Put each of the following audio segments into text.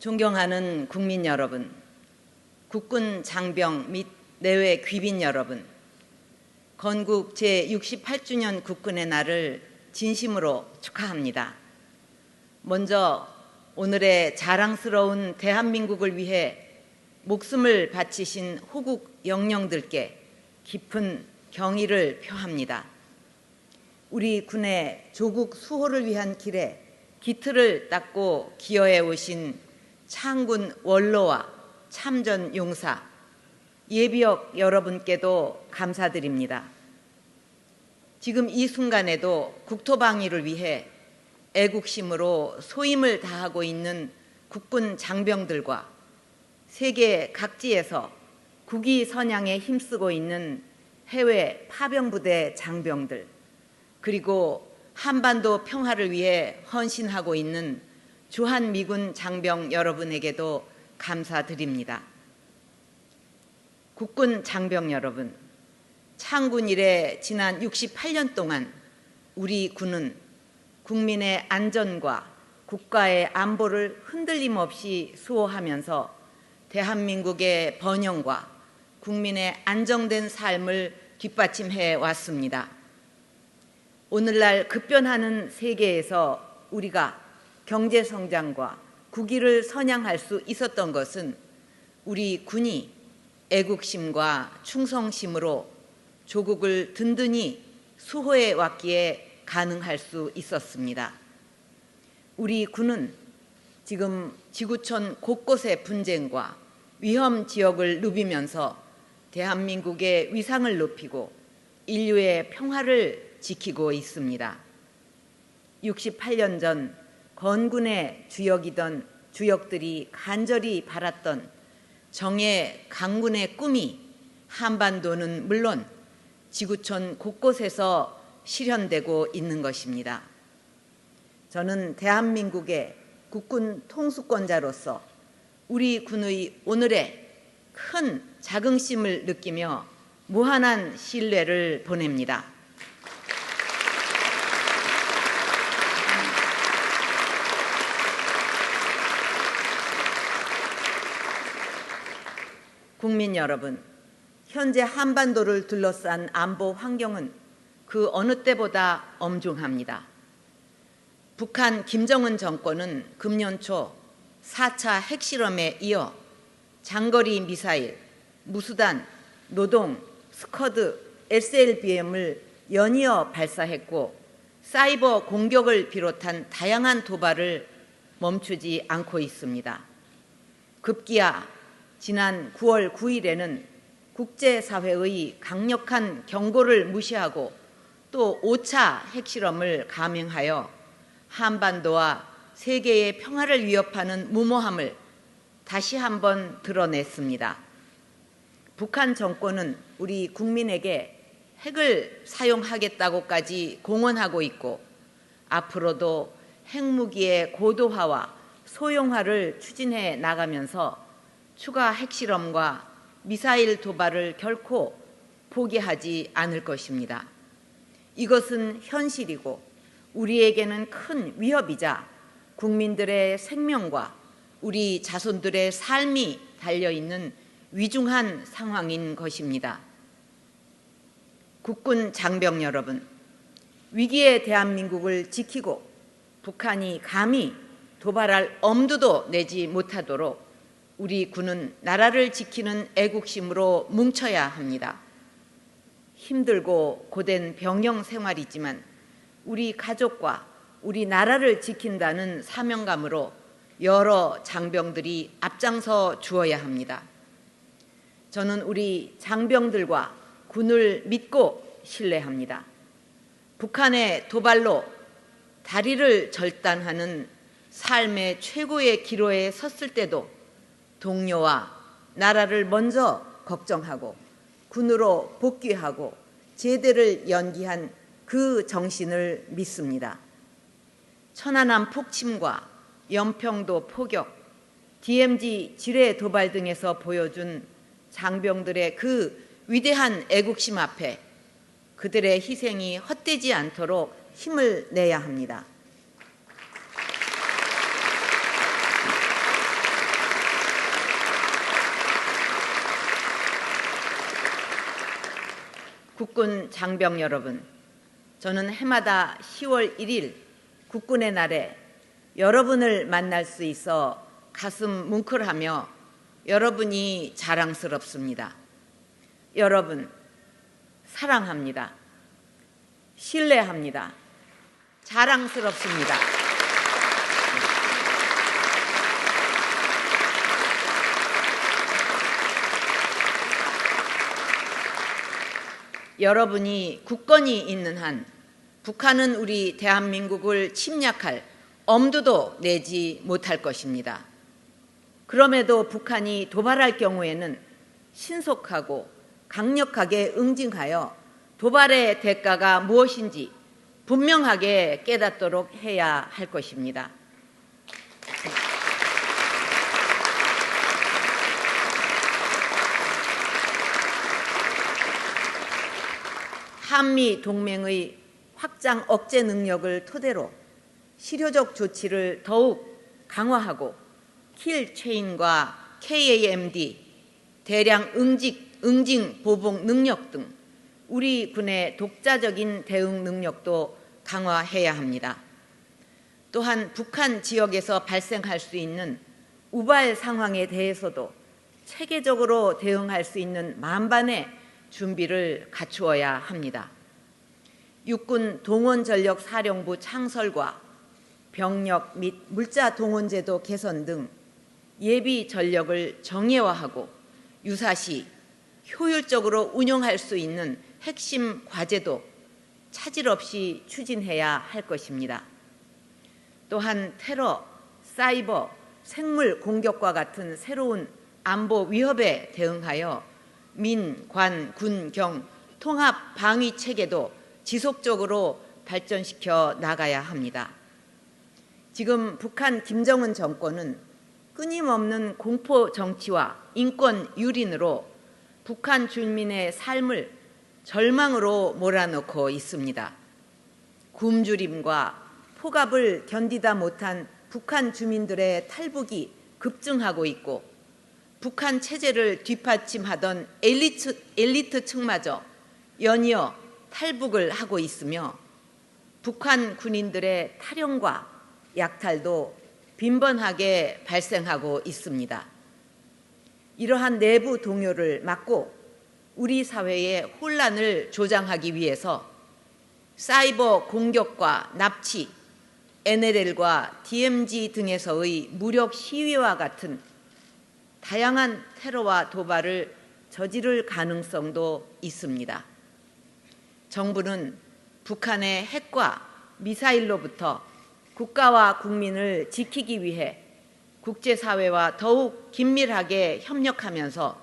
존경하는 국민 여러분, 국군 장병 및 내외 귀빈 여러분, 건국 제68주년 국군의 날을 진심으로 축하합니다. 먼저 오늘의 자랑스러운 대한민국을 위해 목숨을 바치신 호국 영령들께 깊은 경의를 표합니다. 우리 군의 조국 수호를 위한 길에 기틀을 닦고 기여해 오신 창군 원로와 참전 용사, 예비역 여러분께도 감사드립니다. 지금 이 순간에도 국토방위를 위해 애국심으로 소임을 다하고 있는 국군 장병들과 세계 각지에서 국위 선양에 힘쓰고 있는 해외 파병부대 장병들, 그리고 한반도 평화를 위해 헌신하고 있는 주한미군 장병 여러분에게도 감사드립니다. 국군 장병 여러분, 창군 이래 지난 68년 동안 우리 군은 국민의 안전과 국가의 안보를 흔들림 없이 수호하면서 대한민국의 번영과 국민의 안정된 삶을 뒷받침해 왔습니다. 오늘날 급변하는 세계에서 우리가 경제성장과 국위를 선양할 수 있었던 것은 우리 군이 애국심과 충성심으로 조국을 든든히 수호해 왔기에 가능할 수 있었습니다. 우리 군은 지금 지구촌 곳곳의 분쟁과 위험 지역을 누비면서 대한민국의 위상을 높이고 인류의 평화를 지키고 있습니다. 68년 전 건군의 주역이던 주역들이 간절히 바랐던 정예 강군의 꿈이 한반도는 물론 지구촌 곳곳에서 실현되고 있는 것입니다. 저는 대한민국의 국군 통수권자로서 우리 군의 오늘의 큰 자긍심을 느끼며 무한한 신뢰를 보냅니다. 국민 여러분, 현재 한반도를 둘러싼 안보 환경은 그 어느 때보다 엄중합니다. 북한 김정은 정권은 금년 초 4차 핵실험에 이어 장거리 미사일, 무수단, 노동, 스커드, SLBM을 연이어 발사했고 사이버 공격을 비롯한 다양한 도발을 멈추지 않고 있습니다. 급기야 지난 9월 9일에는 국제사회의 강력한 경고를 무시하고 또 5차 핵실험을 감행하여 한반도와 세계의 평화를 위협하는 무모함을 다시 한번 드러냈습니다. 북한 정권은 우리 국민에게 핵을 사용하겠다고까지 공언하고 있고 앞으로도 핵무기의 고도화와 소형화를 추진해 나가면서 추가 핵실험과 미사일 도발을 결코 포기하지 않을 것입니다. 이것은 현실이고 우리에게는 큰 위협이자 국민들의 생명과 우리 자손들의 삶이 달려있는 위중한 상황인 것입니다. 국군 장병 여러분, 위기의 대한민국을 지키고 북한이 감히 도발할 엄두도 내지 못하도록 우리 군은 나라를 지키는 애국심으로 뭉쳐야 합니다. 힘들고 고된 병영 생활이지만 우리 가족과 우리 나라를 지킨다는 사명감으로 여러 장병들이 앞장서 주어야 합니다. 저는 우리 장병들과 군을 믿고 신뢰합니다. 북한의 도발로 다리를 절단하는 삶의 최고의 기로에 섰을 때도 동료와 나라를 먼저 걱정하고 군으로 복귀하고 제대를 연기한 그 정신을 믿습니다. 천안함 폭침과 연평도 포격, DMZ 지뢰 도발 등에서 보여준 장병들의 그 위대한 애국심 앞에 그들의 희생이 헛되지 않도록 힘을 내야 합니다. 국군 장병 여러분, 저는 해마다 10월 1일 국군의 날에 여러분을 만날 수 있어 가슴 뭉클하며 여러분이 자랑스럽습니다. 여러분, 사랑합니다. 신뢰합니다. 자랑스럽습니다. 여러분이 굳건히 있는 한 북한은 우리 대한민국을 침략할 엄두도 내지 못할 것입니다. 그럼에도 북한이 도발할 경우에는 신속하고 강력하게 응징하여 도발의 대가가 무엇인지 분명하게 깨닫도록 해야 할 것입니다. 한미 동맹의 확장 억제 능력을 토대로 실효적 조치를 더욱 강화하고 킬 체인과 KAMD, 대량 응징 보복 능력 등 우리 군의 독자적인 대응 능력도 강화해야 합니다. 또한 북한 지역에서 발생할 수 있는 우발 상황에 대해서도 체계적으로 대응할 수 있는 만반의 준비를 갖추어야 합니다. 육군 동원전력사령부 창설과 병력 및 물자 동원제도 개선 등 예비 전력을 정예화하고 유사시 효율적으로 운영할 수 있는 핵심 과제도 차질 없이 추진해야 할 것입니다. 또한 테러, 사이버, 생물 공격과 같은 새로운 안보 위협에 대응하여 민, 관, 군, 경 통합 방위 체계도 지속적으로 발전시켜 나가야 합니다. 지금 북한 김정은 정권은 끊임없는 공포 정치와 인권 유린으로 북한 주민의 삶을 절망으로 몰아넣고 있습니다. 굶주림과 폭압을 견디다 못한 북한 주민들의 탈북이 급증하고 있고 북한 체제를 뒷받침하던 엘리트층마저 연이어 탈북을 하고 있으며 북한 군인들의 탈영과 약탈도 빈번하게 발생하고 있습니다. 이러한 내부 동요를 막고 우리 사회의 혼란을 조장하기 위해서 사이버 공격과 납치, NLL과 DMZ 등에서의 무력 시위와 같은 다양한 테러와 도발을 저지를 가능성도 있습니다. 정부는 북한의 핵과 미사일로부터 국가와 국민을 지키기 위해 국제사회와 더욱 긴밀하게 협력하면서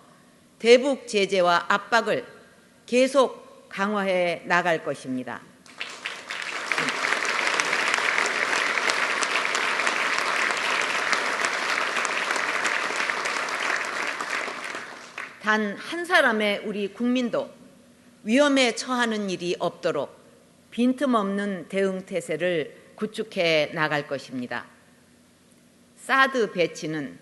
대북 제재와 압박을 계속 강화해 나갈 것입니다. 단 한 사람의 우리 국민도 위험에 처하는 일이 없도록 빈틈없는 대응 태세를 구축해 나갈 것입니다. 사드 배치는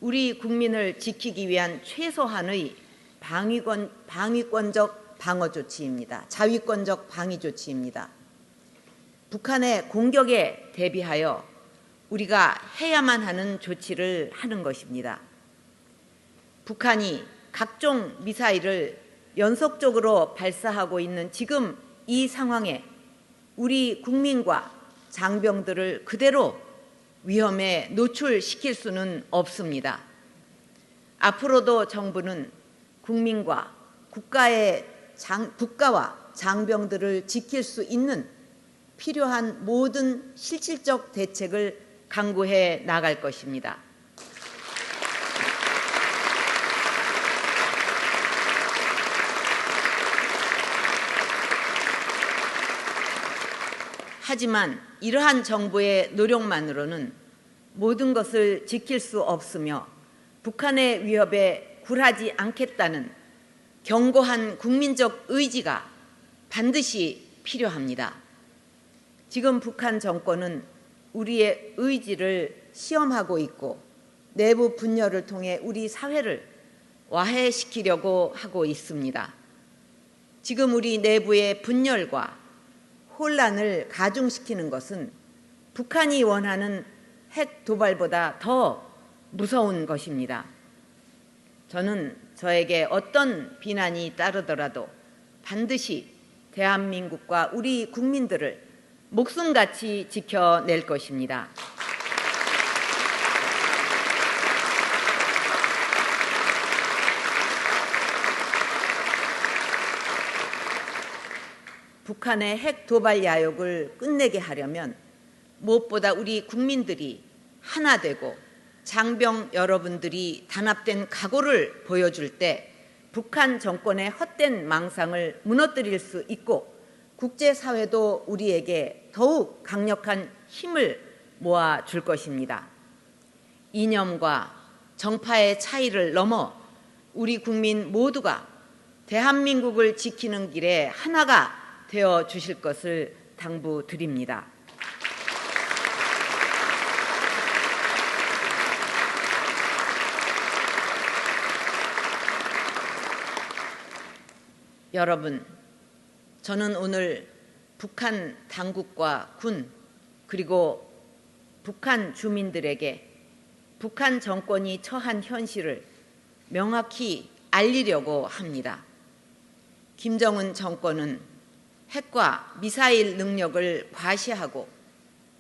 우리 국민을 지키기 위한 최소한의 방위권적 방어 조치입니다. 자위권적 방위 조치입니다. 북한의 공격에 대비하여 우리가 해야만 하는 조치를 하는 것입니다. 북한이 각종 미사일을 연속적으로 발사하고 있는 지금 이 상황에 우리 국민과 장병들을 그대로 위험에 노출시킬 수는 없습니다. 앞으로도 정부는 국민과 국가와 장병들을 지킬 수 있는 필요한 모든 실질적 대책을 강구해 나갈 것입니다. 하지만 이러한 정부의 노력만으로는 모든 것을 지킬 수 없으며 북한의 위협에 굴하지 않겠다는 견고한 국민적 의지가 반드시 필요합니다. 지금 북한 정권은 우리의 의지를 시험하고 있고 내부 분열을 통해 우리 사회를 와해시키려고 하고 있습니다. 지금 우리 내부의 분열과 혼란을 가중시키는 것은 북한이 원하는 핵 도발보다 더 무서운 것입니다. 저는 저에게 어떤 비난이 따르더라도 반드시 대한민국과 우리 국민들을 목숨같이 지켜낼 것입니다. 북한의 핵 도발 야욕을 끝내게 하려면 무엇보다 우리 국민들이 하나 되고 장병 여러분들이 단합된 각오를 보여줄 때 북한 정권의 헛된 망상을 무너뜨릴 수 있고 국제사회도 우리에게 더욱 강력한 힘을 모아줄 것입니다. 이념과 정파의 차이를 넘어 우리 국민 모두가 대한민국을 지키는 길에 하나가 되어 주실 것을 당부드립니다. 여러분, 저는 오늘 북한 당국과 군 그리고 북한 주민들에게 북한 정권이 처한 현실을 명확히 알리려고 합니다. 김정은 정권은 핵과 미사일 능력을 과시하고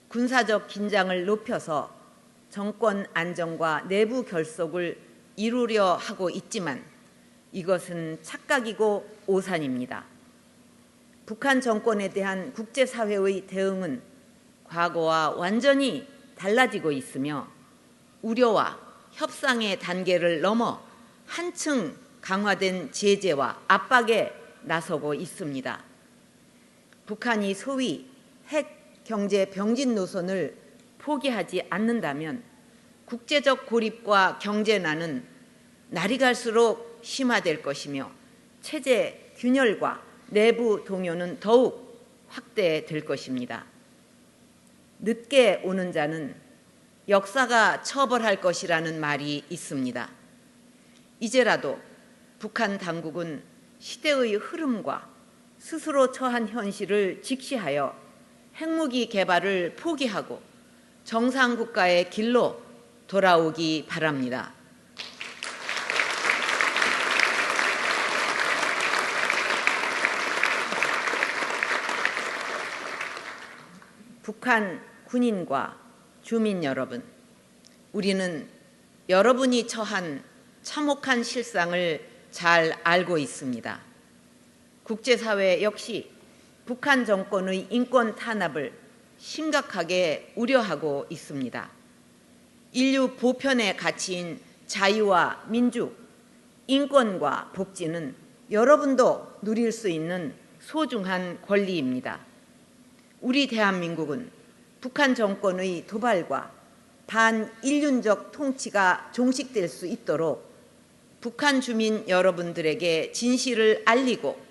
군사적 긴장을 높여서 정권 안정과 내부 결속을 이루려 하고 있지만 이것은 착각이고 오산입니다. 북한 정권에 대한 국제사회의 대응은 과거와 완전히 달라지고 있으며 우려와 협상의 단계를 넘어 한층 강화된 제재와 압박에 나서고 있습니다. 북한이 소위 핵 경제 병진 노선을 포기하지 않는다면 국제적 고립과 경제난은 날이 갈수록 심화될 것이며 체제 균열과 내부 동요는 더욱 확대될 것입니다. 늦게 오는 자는 역사가 처벌할 것이라는 말이 있습니다. 이제라도 북한 당국은 시대의 흐름과 스스로 처한 현실을 직시하여 핵무기 개발을 포기하고 정상국가의 길로 돌아오기 바랍니다. 북한 군인과 주민 여러분, 우리는 여러분이 처한 참혹한 실상을 잘 알고 있습니다. 국제사회 역시 북한 정권의 인권 탄압을 심각하게 우려하고 있습니다. 인류 보편의 가치인 자유와 민주, 인권과 복지는 여러분도 누릴 수 있는 소중한 권리입니다. 우리 대한민국은 북한 정권의 도발과 반인륜적 통치가 종식될 수 있도록 북한 주민 여러분들에게 진실을 알리고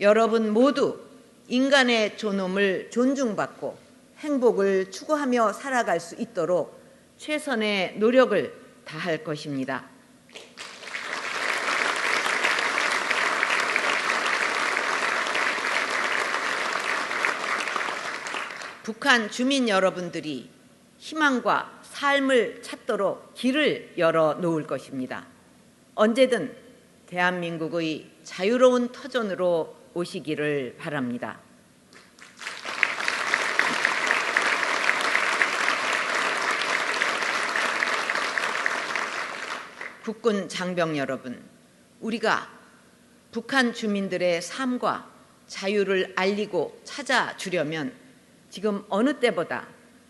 여러분 모두 인간의 존엄을 존중받고 행복을 추구하며 살아갈 수 있도록 최선의 노력을 다할 것입니다. 북한 주민 여러분들이 희망과 삶을 찾도록 길을 열어 놓을 것입니다. 언제든 대한민국의 자유로운 터전으로 오시기를 바랍니다. 국군 장병 여러분, 우리가 북한 주민들의 삶과 자유를 알리고 찾아주려면 지금 어느 때보다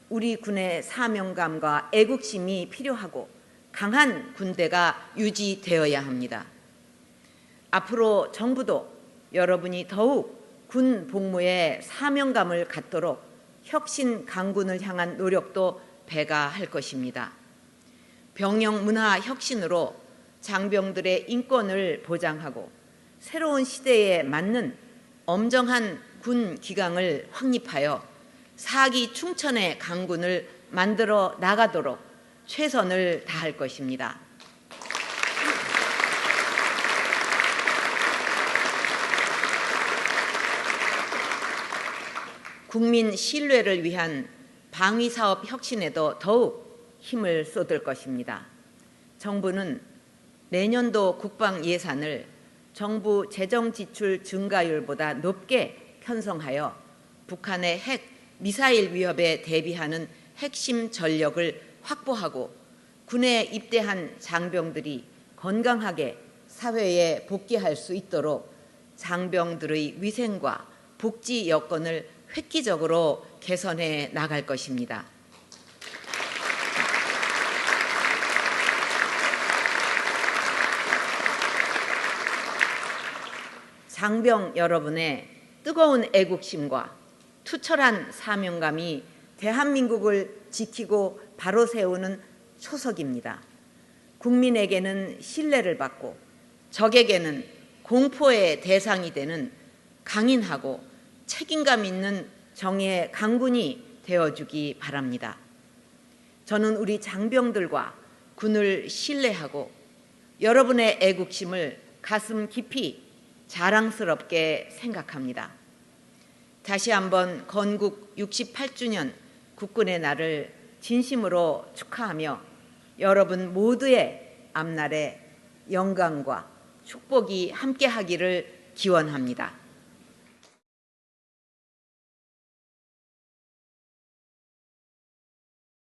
우리 군의 사명감과 애국심이 필요하고 강한 군대가 유지되어야 합니다. 앞으로 정부도 여러분이 더욱 군 복무에 사명감을 갖도록 혁신 강군을 향한 노력도 배가할 것입니다. 병영 문화 혁신으로 장병들의 인권을 보장하고 새로운 시대에 맞는 엄정한 군 기강을 확립하여 사기 충천의 강군을 만들어 나가도록 최선을 다할 것입니다. 국민 신뢰를 위한 방위사업 혁신에도 더욱 힘을 쏟을 것입니다. 정부는 내년도 국방 예산을 정부 재정 지출 증가율보다 높게 편성하여 북한의 핵, 미사일 위협에 대비하는 핵심 전력을 확보하고 군에 입대한 장병들이 건강하게 사회에 복귀할 수 있도록 장병들의 위생과 복지 여건을 획기적으로 개선해 나갈 것입니다. 장병 여러분의 뜨거운 애국심과 투철한 사명감이 대한민국을 지키고 바로 세우는 초석입니다. 국민에게는 신뢰를 받고 적에게는 공포의 대상이 되는 강인하고 책임감 있는 정의의 강군이 되어주기 바랍니다. 저는 우리 장병들과 군을 신뢰하고 여러분의 애국심을 가슴 깊이 자랑스럽게 생각합니다. 다시 한번 건국 68주년 국군의 날을 진심으로 축하하며 여러분 모두의 앞날에 영광과 축복이 함께하기를 기원합니다.